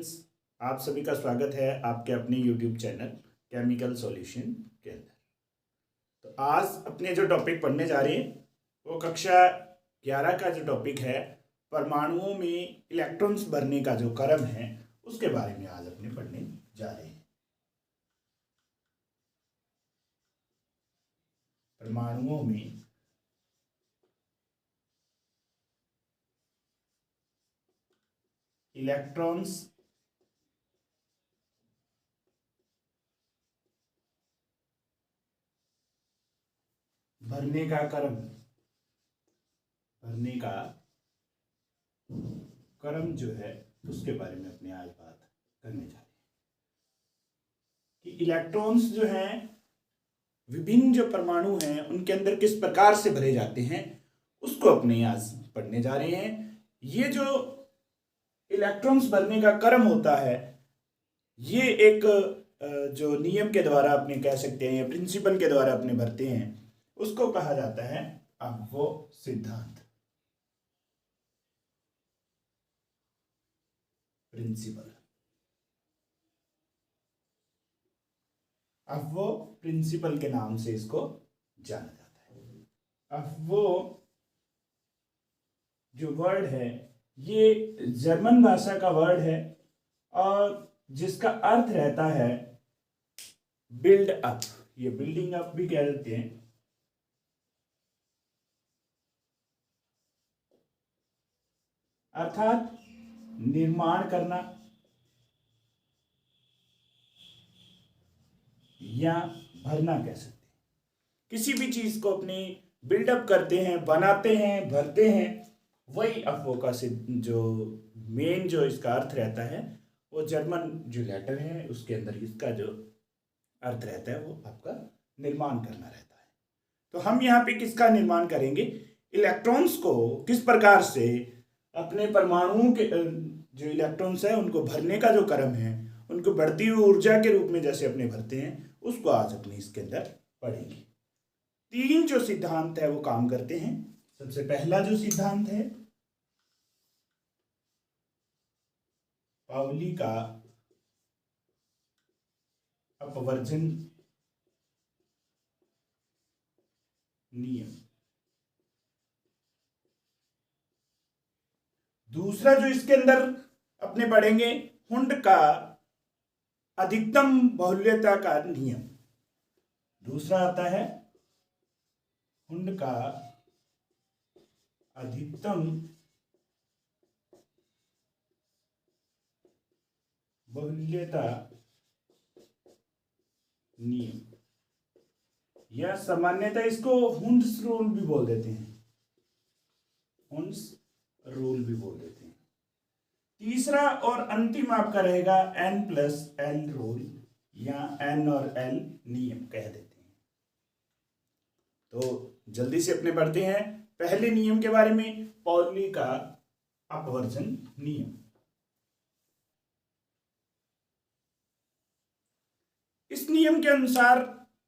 Students, आप सभी का स्वागत है आपके अपने YouTube चैनल केमिकल सॉल्यूशन के अंदर। तो आज अपने जो टॉपिक पढ़ने जा रहे हैं वो कक्षा 11 का जो टॉपिक है परमाणुओं में इलेक्ट्रॉन्स भरने का जो क्रम है उसके बारे में आज अपने पढ़ने जा रहे हैं। परमाणुओं में इलेक्ट्रॉन्स भरने का क्रम जो है उसके बारे में अपने आज बात करने जा रहे हैं कि इलेक्ट्रॉन्स जो हैं विभिन्न जो परमाणु हैं उनके अंदर किस प्रकार से भरे जाते हैं उसको अपने आज पढ़ने जा रहे हैं। ये जो इलेक्ट्रॉन्स भरने का क्रम होता है ये एक जो नियम के द्वारा अपने कह सकते हैं या प्रिंसिपल के द्वारा अपने भरते हैं उसको कहा जाता है अफो सिद्धांत, प्रिंसिपल। अफो प्रिंसिपल के नाम से इसको जाना जाता है। अफो जो वर्ड है ये जर्मन भाषा का वर्ड है और जिसका अर्थ रहता है बिल्ड अप, ये बिल्डिंग अप भी कह देते हैं। अर्थात निर्माण करना या भरना कह सकते हैं। किसी भी चीज को अपनी बिल्डअप करते हैं, बनाते हैं, भरते हैं, वही अफो का जो मेन जो इसका अर्थ रहता है वो जर्मन जो लेटर है उसके अंदर इसका जो अर्थ रहता है वो आपका निर्माण करना रहता है। तो हम यहाँ पे किसका निर्माण करेंगे? इलेक्ट्रॉन्स को किस प्रकार से अपने परमाणुओं के जो इलेक्ट्रॉन्स है उनको भरने का जो क्रम है, उनको बढ़ती हुई ऊर्जा के रूप में जैसे अपने भरते हैं उसको आज अपने इसके अंदर पढ़ेंगे। तीन जो सिद्धांत है वो काम करते हैं। सबसे पहला जो सिद्धांत है पाउली का अपवर्जन नियम। दूसरा जो इसके अंदर अपने पढ़ेंगे हुंड का अधिकतम बाहुल्यता का नियम। दूसरा आता है हुंड का अधिकतम बाहुल्यता नियम या सामान्यतः इसको हुंड्स रूल भी बोल देते हैं, हुंड्स रूल भी बोल देते हैं। तीसरा और अंतिम आपका रहेगा N+L रूल या N और L नियम कह देते हैं। तो जल्दी से अपने पढ़ते हैं पहले नियम के बारे में, पाउली का अपवर्जन नियम। इस नियम के अनुसार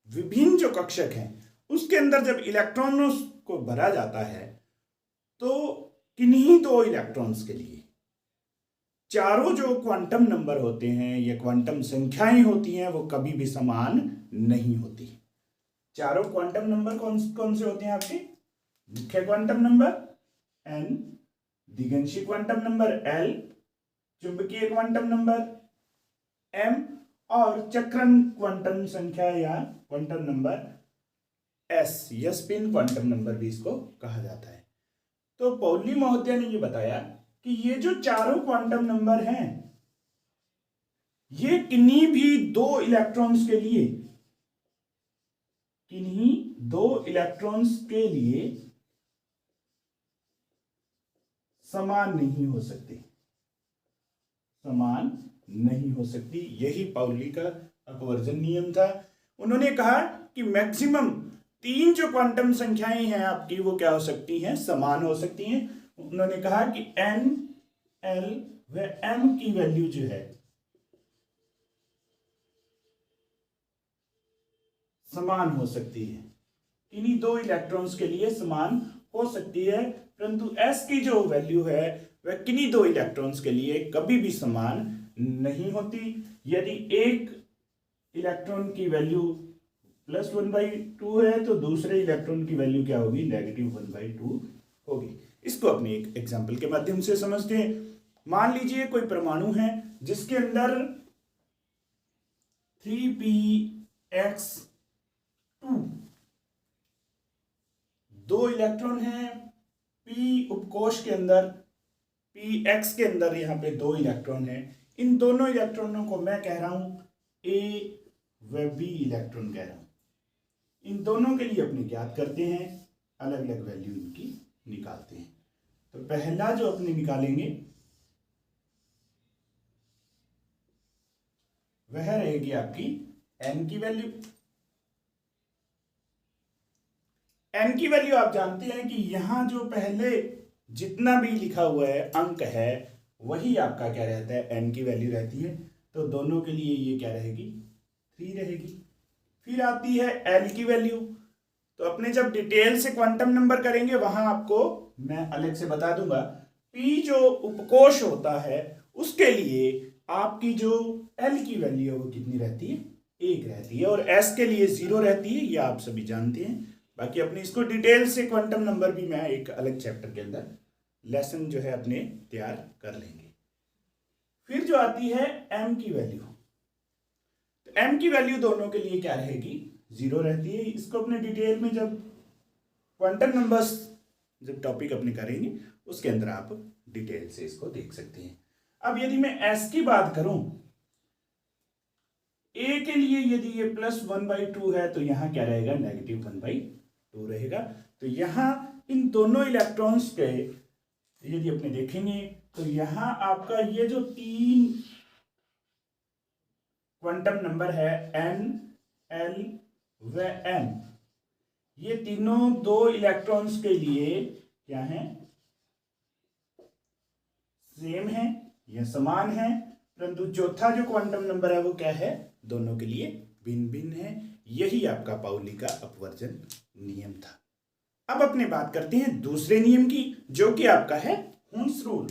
विभिन्न जो कक्षक हैं उसके अंदर जब इलेक्ट्रॉनों को भरा जाता है तो किन्हीं दो इलेक्ट्रॉन्स के लिए चारों जो क्वांटम नंबर होते हैं या क्वांटम संख्याएं होती हैं वो कभी भी समान नहीं होती। चारों क्वांटम नंबर कौन कौन से होते हैं आपके? मुख्य क्वांटम नंबर n, द्विगंशी क्वांटम नंबर l, चुंबकीय क्वांटम नंबर m और चक्रण क्वांटम संख्या या क्वांटम नंबर s या स्पिन क्वांटम नंबर भी इसको कहा जाता है। तो पाउली महोदय ने ये बताया कि ये जो चारों क्वांटम नंबर हैं ये किन्हीं भी दो इलेक्ट्रॉन्स के लिए समान नहीं हो सकती। यही पाउली का अपवर्जन नियम था। उन्होंने कहा कि मैक्सिमम तीन जो क्वांटम संख्याएं हैं आपकी वो क्या हो सकती हैं? समान हो सकती हैं। उन्होंने कहा कि N, L व M की वैल्यू जो है समान हो सकती है, इन्हीं दो इलेक्ट्रॉन्स के लिए समान हो सकती है, परंतु S की जो वैल्यू है वह किन्हीं दो इलेक्ट्रॉन्स के लिए कभी भी समान नहीं होती। यदि एक इलेक्ट्रॉन की वैल्यू +1/2 है तो दूसरे इलेक्ट्रॉन की वैल्यू क्या होगी, -1/2 होगी। इसको अपने एक एग्जाम्पल के माध्यम से समझते हैं। मान लीजिए कोई परमाणु है जिसके अंदर 3px2 दो इलेक्ट्रॉन हैं। p उपकोश के अंदर, px के अंदर यहाँ पे दो इलेक्ट्रॉन हैं। इन दोनों इलेक्ट्रॉनों को मैं कह रहा हूं a व b इलेक्ट्रॉन कह रहा हूं। इन दोनों के लिए अपने ज्ञात करते हैं, अलग अलग वैल्यू इनकी निकालते हैं। तो पहला जो अपने निकालेंगे वह रहेगी आपकी n की वैल्यू। n की वैल्यू आप जानते हैं कि यहां जो पहले जितना भी लिखा हुआ है अंक है वही आपका क्या रहता है, n की वैल्यू रहती है। तो दोनों के लिए ये क्या रहेगी, 3 रहेगी। फिर आती है l की वैल्यू। तो अपने जब डिटेल से क्वांटम नंबर करेंगे वहां आपको मैं अलग से बता दूंगा। p जो उपकोश होता है उसके लिए आपकी जो l की वैल्यू है वो कितनी रहती है, 1 रहती है। और s के लिए 0 रहती है, ये आप सभी जानते हैं। बाकी अपने इसको डिटेल से क्वांटम नंबर भी मैं एक अलग चैप्टर के अंदर लेसन जो है अपने तैयार कर लेंगे। फिर जो आती है m की वैल्यू, तो m की वैल्यू दोनों के लिए क्या रहेगी, 0 रहती है। इसको अपने डिटेल में जब क्वांटम नंबर्स जब टॉपिक अपने करेंगे उसके अंदर आप डिटेल से इसको देख सकते हैं। अब यदि मैं s की बात करूं, a के लिए यदि ये +1/2 है तो यहां क्या रहेगा, -1/2 रहेगा। तो यहां इन दोनों इलेक्ट्रॉन्स के यदि अपने देखेंगे तो यहां आपका ये जो 3 क्वांटम नंबर है n, l व m, ये तीनों दो इलेक्ट्रॉन्स के लिए क्या है, सेम है या समान है। परंतु चौथा जो क्वांटम नंबर है वो क्या है, दोनों के लिए भिन्न भिन्न है। यही आपका पाउली का अपवर्जन नियम था। अब अपने बात करते हैं दूसरे नियम की, जो कि आपका है हुन्स रूल।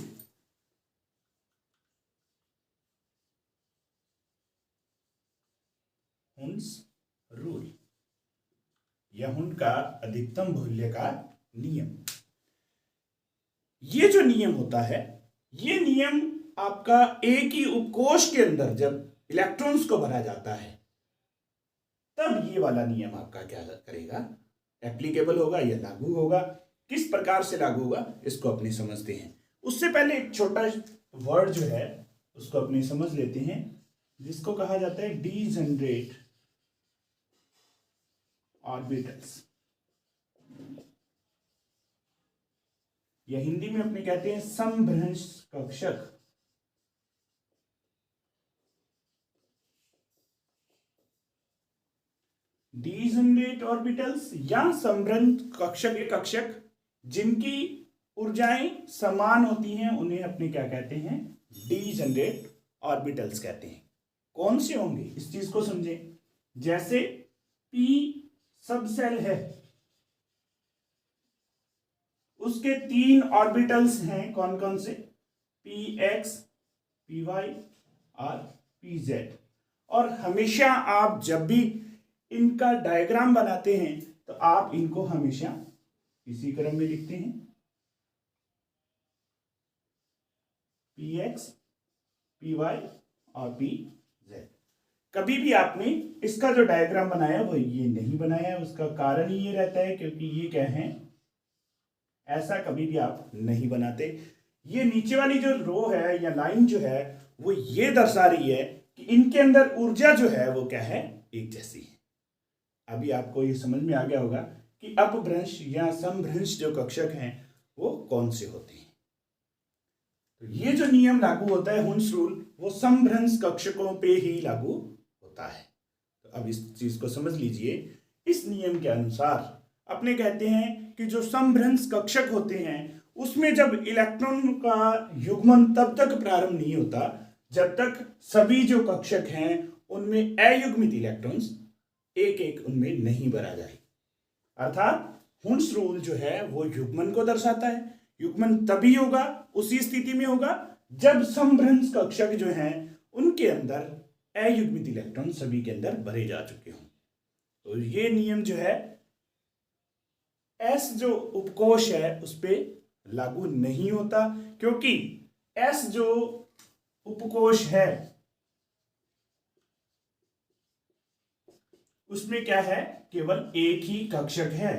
हुन्स रूल या हुन का अधिकतम मूल्य का नियम। ये जो नियम होता है, ये नियम आपका एक ही उपकोश के अंदर जब इलेक्ट्रॉन्स को भरा जाता है तब ये वाला नियम आपका क्या करेगा, एप्लीकेबल होगा या लागू होगा। किस प्रकार से लागू होगा इसको अपने समझते हैं। उससे पहले एक छोटा वर्ड जो है उसको अपने समझ लेते हैं, जिसको कहा जाता है डीजेनरेट ऑर्बिटल्स, या हिंदी में अपने कहते हैं समभ्रंश कक्षक। डीजेनरेट ऑर्बिटल्स या समभ्रंश कक्षक, ये कक्षक जिनकी ऊर्जाएं समान होती हैं उन्हें अपने क्या कहते हैं, डीजेनरेट ऑर्बिटल्स कहते हैं। कौन से होंगे इस चीज को समझें। जैसे p सब सेल है, उसके 3 ऑर्बिटल्स हैं, कौन कौन से, px, py और pz। और हमेशा आप जब भी इनका डायग्राम बनाते हैं तो आप इनको हमेशा इसी क्रम में लिखते हैं, px, py और pz। कभी भी आपने इसका जो डायग्राम बनाया वो ये नहीं बनाया है। उसका कारण ये रहता है क्योंकि ये क्या है, ऐसा कभी भी आप नहीं बनाते। ये नीचे वाली जो रो है या लाइन जो है वो ये दर्शा रही है कि इनके अंदर ऊर्जा जो है वो क्या है, एक जैसी है। अभी आपको ये समझ में आ गया होगा कि अपभ्रंश या समभ्रंश जो कक्षक हैं वो कौन से होते हैं। तो ये जो नियम लागू होता है हुन्स रूल, वो समभ्रंश कक्षकों पे ही लागू होता है। तो अब इस चीज को समझ लीजिए। इस नियम के अनुसार अपने कहते हैं कि जो समभ्रंश कक्षक होते हैं उसमें जब इलेक्ट्रॉन का युग्मन तब तक प्रारंभ नहीं होता जब तक सभी जो कक्षक हैं उनमें अयुग्मित इलेक्ट्रॉन्स एक एक उनमें नहीं भरा जाए। अर्थात हुन्स रूल जो है वो युग्मन को दर्शाता है। युग्मन तभी होगा, उसी स्थिति में होगा जब समभ्रंश कक्षक जो हैं उनके अंदर अयुग्मित इलेक्ट्रॉन सभी के अंदर भरे जा चुके हों। तो ये नियम जो है एस जो उपकोष है उस पर लागू नहीं होता, क्योंकि एस जो उपकोष है उसमें क्या है, केवल एक ही कक्षक है।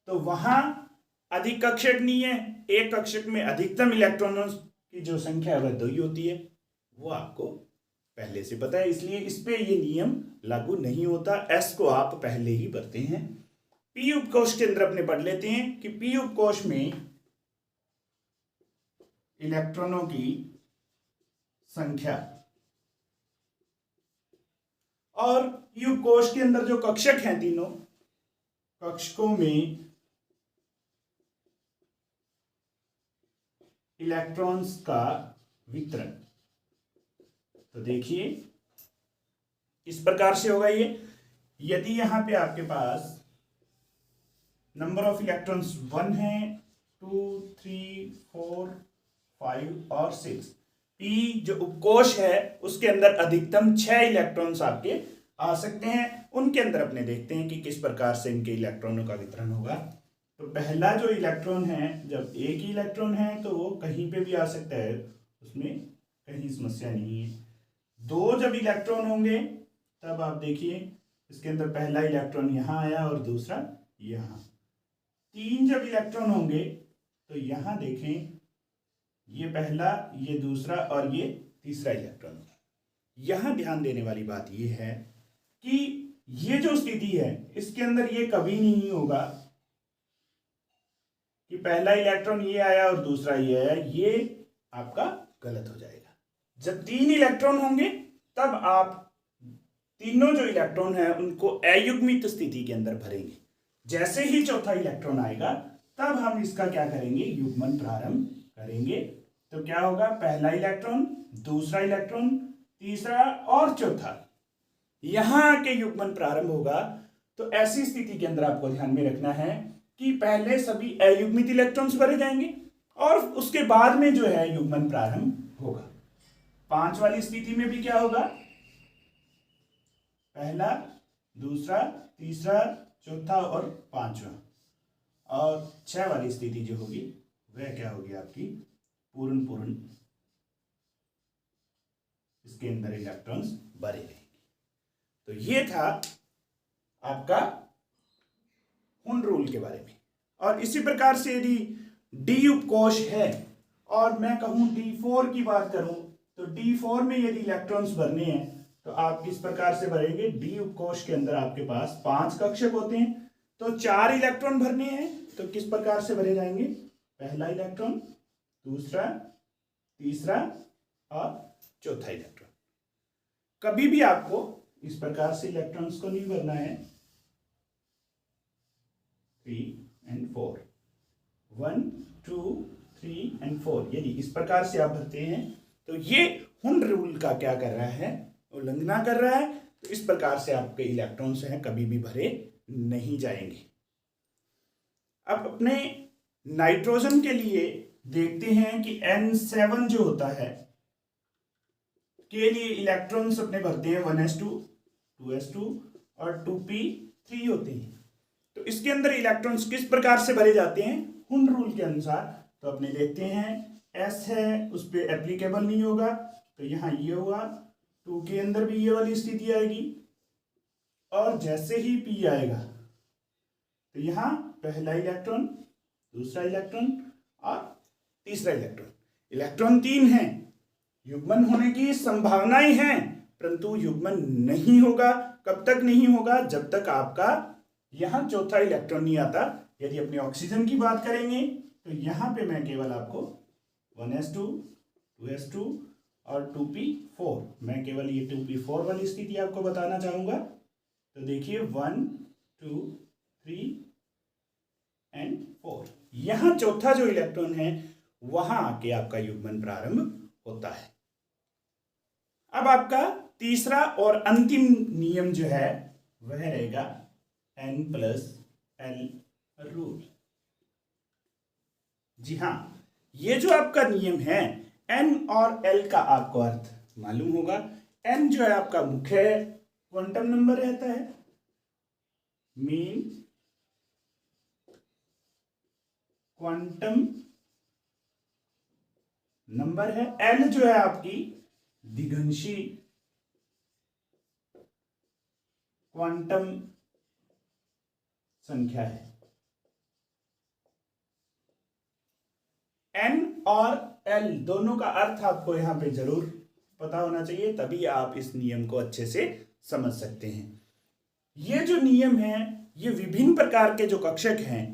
तो वहां अधिक कक्षक नहीं है, एक कक्षक में अधिकतम इलेक्ट्रॉनों की जो संख्या है वह 2 ही होती है, वो आपको पहले से पता है, इसलिए इस पे ये नियम लागू नहीं होता। एस को आप पहले ही भरते हैं। पी उपकोष के अंदर अपने पढ़ लेते हैं कि पी उपकोष में इलेक्ट्रॉनों की संख्या और पी उपकोष के अंदर जो कक्षक हैं, तीनों कक्षकों में इलेक्ट्रॉन्स का वितरण। तो देखिए इस प्रकार से होगा ये, यदि यहां पे आपके पास नंबर ऑफ इलेक्ट्रॉन्स 1 है, 2, 3, 4, 5 और 6, पी जो उपकोष है उसके अंदर अधिकतम 6 इलेक्ट्रॉन्स आपके आ सकते हैं। उनके अंदर अपने देखते हैं कि किस प्रकार से इनके इलेक्ट्रॉनों का वितरण होगा। तो पहला जो इलेक्ट्रॉन है, जब एक ही इलेक्ट्रॉन है तो वो कहीं पे भी आ सकता है, उसमें कहीं समस्या नहीं है। 2 जब इलेक्ट्रॉन होंगे तब आप देखिए इसके अंदर पहला इलेक्ट्रॉन यहाँ आया और दूसरा यहाँ। 3 जब इलेक्ट्रॉन होंगे तो यहाँ देखें ये पहला, ये दूसरा और ये तीसरा इलेक्ट्रॉन। यहाँ ध्यान देने वाली बात ये है कि ये जो स्थिति है इसके अंदर ये कभी नहीं होगा कि पहला इलेक्ट्रॉन ये आया और दूसरा ये आया, ये आपका गलत हो जाएगा। जब 3 इलेक्ट्रॉन होंगे तब आप तीनों जो इलेक्ट्रॉन है उनको अयुग्मित स्थिति के अंदर भरेंगे। जैसे ही चौथा इलेक्ट्रॉन आएगा तब हम इसका क्या करेंगे, युग्मन प्रारंभ करेंगे। तो क्या होगा, पहला इलेक्ट्रॉन, दूसरा इलेक्ट्रॉन, तीसरा और चौथा, यहां आके युग्मन प्रारंभ होगा। तो ऐसी स्थिति के अंदर आपको ध्यान में रखना है कि पहले सभी अयुग्मित इलेक्ट्रॉन्स भरे जाएंगे और उसके बाद में जो है युग्मन प्रारंभ होगा। 5 वाली स्थिति में भी क्या होगा, पहला, दूसरा, तीसरा, चौथा और 5वां। और 6 वाली स्थिति जो होगी वह क्या होगी, आपकी पूर्ण इसके अंदर इलेक्ट्रॉन्स भरे रहेंगे। तो ये था आपका हुन रूल के बारे में। और इसी प्रकार से यदि डी उपकोष है और मैं कहूं D4 की बात करूं तो D4 में यदि इलेक्ट्रॉन्स भरने हैं तो आप किस प्रकार से भरेंगे। डी उपकोष के अंदर आपके पास 5 कक्षक होते हैं, तो 4 इलेक्ट्रॉन भरने हैं तो किस प्रकार से भरे जाएंगे, पहला इलेक्ट्रॉन, दूसरा, तीसरा और चौथा इलेक्ट्रॉन। कभी भी आपको इस प्रकार से इलेक्ट्रॉन्स को नहीं भरना है 3 और 4, 1, 2, 3 और 4। यदि इस प्रकार से आप भरते हैं तो ये हुन रूल का क्या कर रहा है, उल्लंघना कर रहा है। तो इस प्रकार से आपके इलेक्ट्रॉन्स हैं कभी भी भरे नहीं जाएंगे। अब अपने नाइट्रोजन के लिए देखते हैं कि N7 जो होता है के लिए इलेक्ट्रॉन्स अपने भरते हैं 1s2, 2s2 और 2p3 होते हैं। तो इसके अंदर इलेक्ट्रॉन्स किस प्रकार से भरे जाते हैं हुन रूल के अनुसार। तो अपने देखते हैं S है उस पर एप्लीकेबल नहीं होगा, तो यहाँ ये हुआ, 2 के अंदर भी ये वाली स्थिति आएगी और जैसे ही P आएगा तो यहाँ पहला इलेक्ट्रॉन, दूसरा इलेक्ट्रॉन और तीसरा इलेक्ट्रॉन। इलेक्ट्रॉन 3 हैं, युग्मन होने की संभावनाएं हैं परंतु युग्मन नहीं होगा। कब तक नहीं होगा, जब तक आपका यहां चौथा इलेक्ट्रॉन नहीं आता। यदि अपने ऑक्सीजन की बात करेंगे तो यहां पे मैं केवल आपको 1s2, 2s2 और 2p4, मैं केवल ये 2p4 वाली स्थिति आपको बताना चाहूंगा। तो देखिए 1, 2, 3 और 4, यहां चौथा जो इलेक्ट्रॉन है वहां आके आपका युग्मन प्रारंभ होता है। अब आपका तीसरा और अंतिम नियम जो है वह रहेगा N+L रूल। जी हां, ये जो आपका नियम है N और L का आपको अर्थ मालूम होगा। n जो है आपका मुख्य क्वांटम नंबर रहता है, मीन क्वांटम नंबर है। l जो है आपकी दिघंशी क्वांटम संख्या है। n और l दोनों का अर्थ आपको यहां पे जरूर पता होना चाहिए, तभी आप इस नियम को अच्छे से समझ सकते हैं। ये जो नियम है, ये विभिन्न प्रकार के जो कक्षक हैं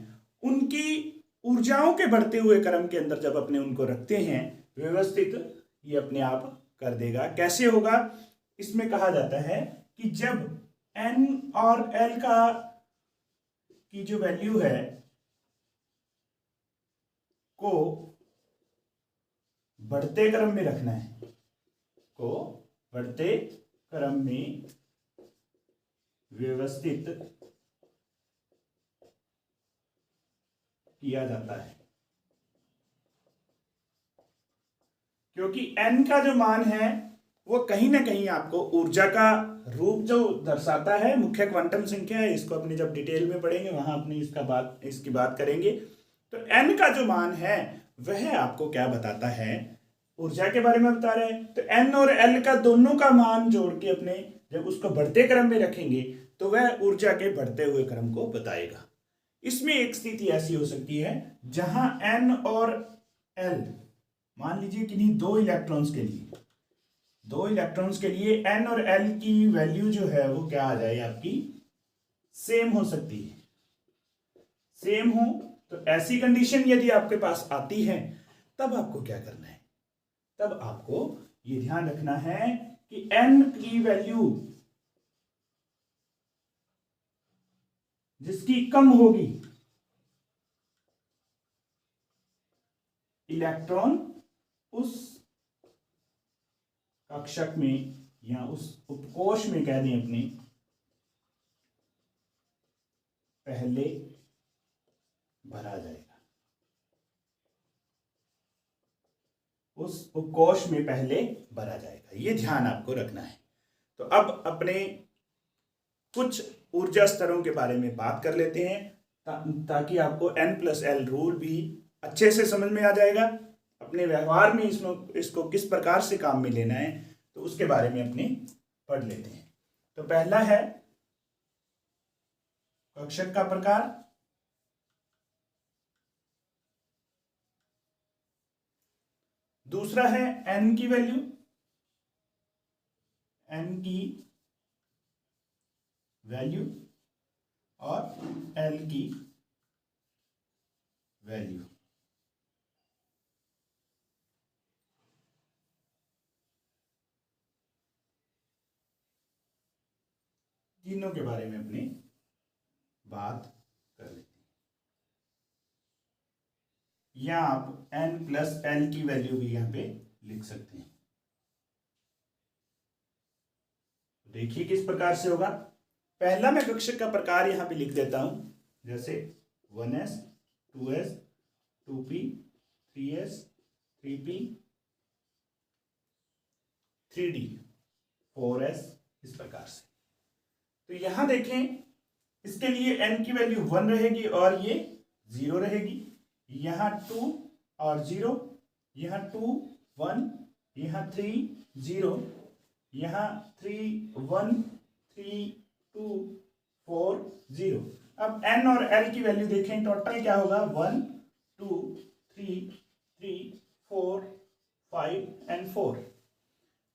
उनकी ऊर्जाओं के बढ़ते हुए क्रम के अंदर जब अपने उनको रखते हैं व्यवस्थित, ये अपने आप कर देगा। कैसे होगा? इसमें कहा जाता है कि जब n और l की जो वैल्यू है को बढ़ते क्रम में रखना है, को बढ़ते क्रम में व्यवस्थित किया जाता है, क्योंकि n का जो मान है वो कहीं ना कहीं आपको ऊर्जा का रूप जो दर्शाता है, मुख्य क्वांटम संख्या है। इसको अपने जब डिटेल में पढ़ेंगे वहां अपने इसकी बात करेंगे। तो n का जो मान है वह आपको क्या बताता है? ऊर्जा के बारे में बता रहे हैं। तो n और l का दोनों का मान जोड़ के अपने जब उसको बढ़ते क्रम में रखेंगे तो वह ऊर्जा के बढ़ते हुए क्रम को बताएगा। इसमें एक स्थिति ऐसी हो सकती है जहां n और l, मान लीजिए किन्हीं दो इलेक्ट्रॉन्स के लिए n और l की वैल्यू जो है वो क्या आ जाए आपकी? सेम हो सकती है। सेम हो तो ऐसी कंडीशन यदि आपके पास आती है तब आपको क्या करना है? तब आपको ये ध्यान रखना है कि n की वैल्यू जिसकी कम होगी, इलेक्ट्रॉन उस कक्षक में या उस उपकोष में कह दें अपने, पहले भरा जाएगा। उस उपकोष में पहले भरा जाएगा, ये ध्यान आपको रखना है। तो अब अपने कुछ ऊर्जा स्तरों के बारे में बात कर लेते हैं ताकि आपको n+l रूल भी अच्छे से समझ में आ जाएगा। अपने व्यवहार में इसको किस प्रकार से काम में लेना है तो उसके बारे में अपने पढ़ लेते हैं। तो पहला है कक्षक का प्रकार, दूसरा है n की वैल्यू, और l की वैल्यू। तीनों के बारे में अपनी बात कर लेते हैं। या आप n+l की वैल्यू भी यहां पे लिख सकते हैं। देखिए किस प्रकार से होगा। पहला मैं कक्षक का प्रकार यहां पे लिख देता हूं, जैसे 1s 2s 2p 3s 3p 3d 4s, इस प्रकार से। तो यहां देखें, इसके लिए n की वैल्यू 1 रहेगी और ये 0 रहेगी। यहां 2 और 0, यहां 2 1, यहां 3 0, यहां 3 1 3 2 4 0। अब n और l की वैल्यू देखें, टोटल क्या होगा? 1 2 3 3 4 5 एंड 4।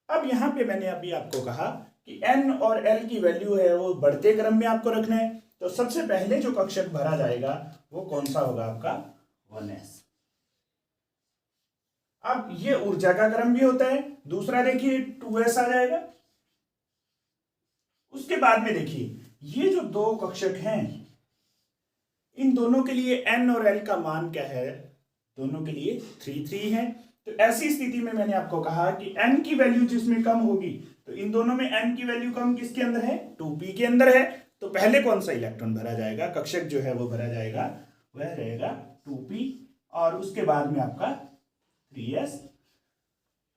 अब यहां पे मैंने अभी आपको कहा कि n और l की वैल्यू है वो बढ़ते क्रम में आपको रखना है। तो सबसे पहले जो कक्षक भरा जाएगा वो कौन सा होगा? आपका 1s। अब ये ऊर्जा का क्रम भी होता है। दूसरा देखिए 2s आ जाएगा। उसके बाद में देखिए ये जो दो कक्षक हैं, इन दोनों के लिए n और l का मान क्या है? दोनों के लिए 3 3 है। तो ऐसी स्थिति में मैंने आपको कहा कि n की वैल्यू जिसमें कम होगी, तो इन दोनों में n की वैल्यू कम किसके अंदर है? 2p के अंदर है। तो पहले कौन सा इलेक्ट्रॉन भरा जाएगा? कक्षक जो है वो भरा जाएगा, वह रहेगा 2p, और उसके बाद में आपका 3s,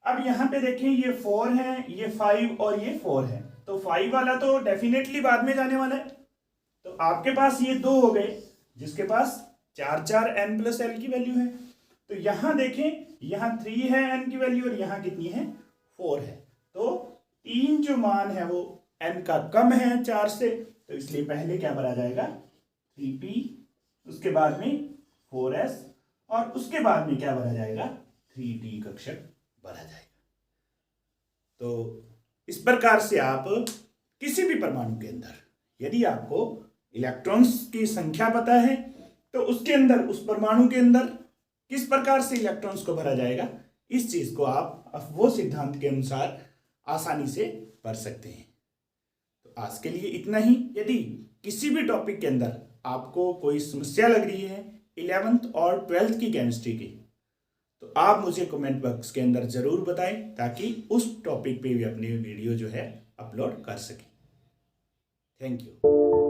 अब यहाँ पे देखें ये 4 है, ये 5 और ये 4 है, तो 5 वाला तो डेफिनेटली बाद में जाने वाला है। तो आपके पास ये 2 हो गए जिसके पास 4 4 n प्लस एल की वैल्यू है। तो यहाँ देखें, यहाँ 3 है n की वैल्यू और यहाँ कितनी है 4 है। तो 3 जो मान है वो n का कम है 4 से, तो इसलिए पहले क्या भरा जाएगा 3p, उसके बाद में 4s और उसके बाद में क्या भरा जाएगा 3t कक्षक भरा जाएगा। तो इस प्रकार से आप किसी भी परमाणु के अंदर यदि आपको इलेक्ट्रॉन्स की संख्या पता है तो उसके अंदर, उस परमाणु के अंदर किस प्रकार से इलेक्ट्रॉन्स को भरा जाएगा, इस चीज को आप वो सिद्धांत के अनुसार आसानी से पढ़ सकते हैं। तो आज के लिए इतना ही। यदि किसी भी टॉपिक के अंदर आपको कोई समस्या लग रही है 11th और 12th की केमिस्ट्री की, तो आप मुझे कमेंट बॉक्स के अंदर जरूर बताएं ताकि उस टॉपिक पे भी अपनी वीडियो जो है अपलोड कर सकें। Thank you.